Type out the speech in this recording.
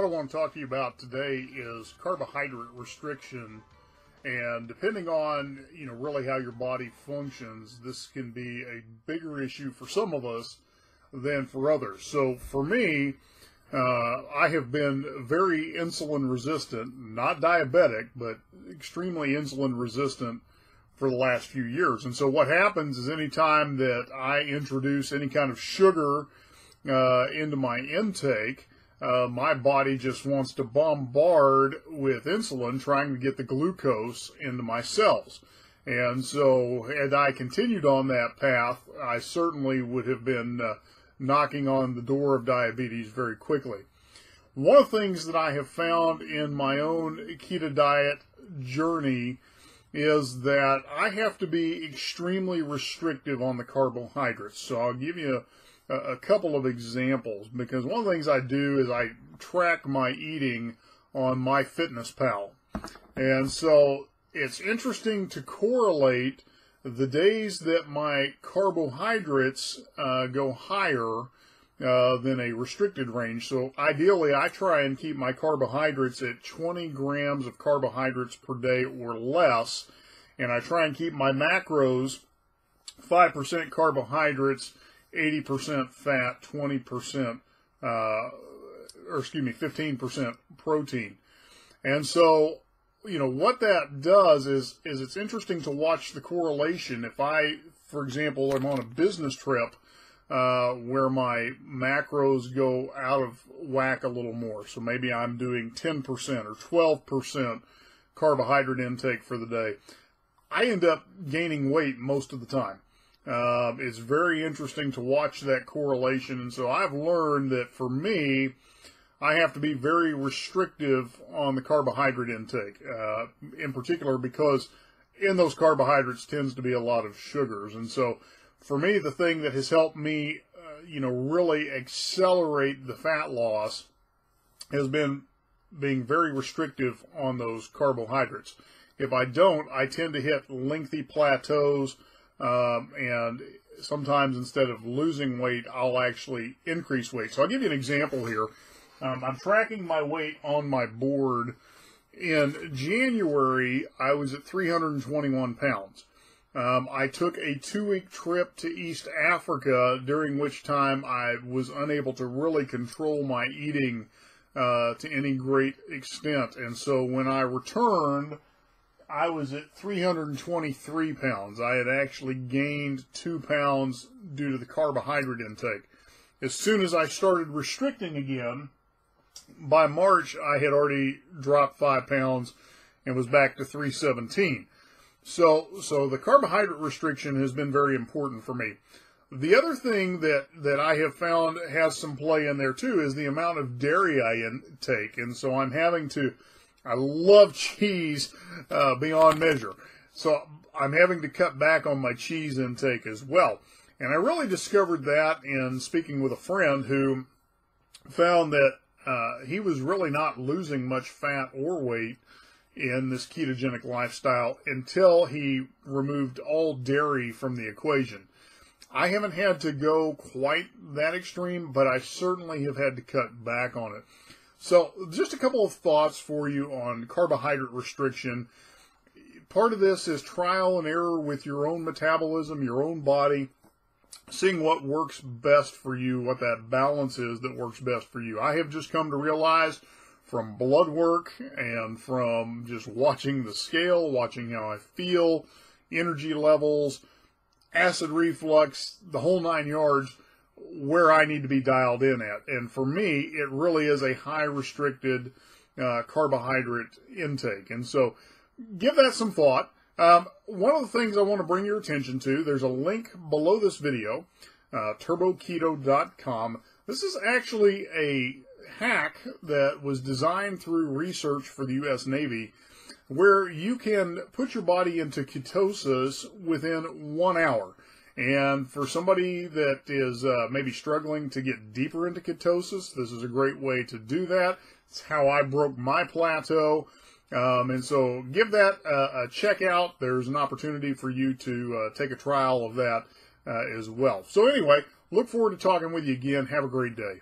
What I want to talk to you about today is carbohydrate restriction, and depending on really how your body functions, this can be a bigger issue for some of us than for others. So for me, I have been very insulin resistant, not diabetic, but extremely insulin resistant for the last few years. And so what happens is anytime that I introduce any kind of sugar into my intake, my body just wants to bombard with insulin, trying to get the glucose into my cells. And so had I continued on that path, I certainly would have been knocking on the door of diabetes very quickly. One of the things that I have found in my own keto diet journey is that I have to be extremely restrictive on the carbohydrates. So I'll give you a couple of examples, because one of the things I do is I track my eating on MyFitnessPal. And so it's interesting to correlate the days that my carbohydrates go higher than a restricted range. So ideally, I try and keep my carbohydrates at 20 grams of carbohydrates per day or less, and I try and keep my macros 5% carbohydrates, 80% fat, 20%, 15% protein. And so, what that does is it's interesting to watch the correlation. If I, for example, am on a business trip where my macros go out of whack a little more, so maybe I'm doing 10% or 12% carbohydrate intake for the day, I end up gaining weight most of the time. It's very interesting to watch that correlation, and so I've learned that for me, I have to be very restrictive on the carbohydrate intake, in particular because in those carbohydrates tends to be a lot of sugars. And so for me, the thing that has helped me, really accelerate the fat loss has been being very restrictive on those carbohydrates. If I don't, I tend to hit lengthy plateaus, and sometimes instead of losing weight, I'll actually increase weight. So I'll give you an example here. I'm tracking my weight on my board. In January, I was at 321 pounds. I took a 2-week trip to East Africa, during which time I was unable to really control my eating to any great extent. And so when I returned, I was at 323 pounds. I had actually gained 2 pounds due to the carbohydrate intake. As soon as I started restricting again, by March, I had already dropped 5 pounds and was back to 317. So the carbohydrate restriction has been very important for me. The other thing that I have found has some play in there too is the amount of dairy I intake. And so I love cheese beyond measure. So I'm having to cut back on my cheese intake as well. And I really discovered that in speaking with a friend who found that he was really not losing much fat or weight in this ketogenic lifestyle until he removed all dairy from the equation. I haven't had to go quite that extreme, but I certainly have had to cut back on it. So just a couple of thoughts for you on carbohydrate restriction. Part of this is trial and error with your own metabolism, your own body, seeing what works best for you, what that balance is that works best for you. I have just come to realize from blood work and from just watching the scale, watching how I feel, energy levels, acid reflux, the whole 9 yards, where I need to be dialed in at. And for me, it really is a high restricted carbohydrate intake. And so give that some thought. One of the things I want to bring your attention to, there's a link below this video, turboketo.com. This is actually a hack that was designed through research for the U.S. Navy, where you can put your body into ketosis within 1 hour. And for somebody that is maybe struggling to get deeper into ketosis, this is a great way to do that. It's how I broke my plateau. And so give that a check out. There's an opportunity for you to take a trial of that as well. So anyway, look forward to talking with you again. Have a great day.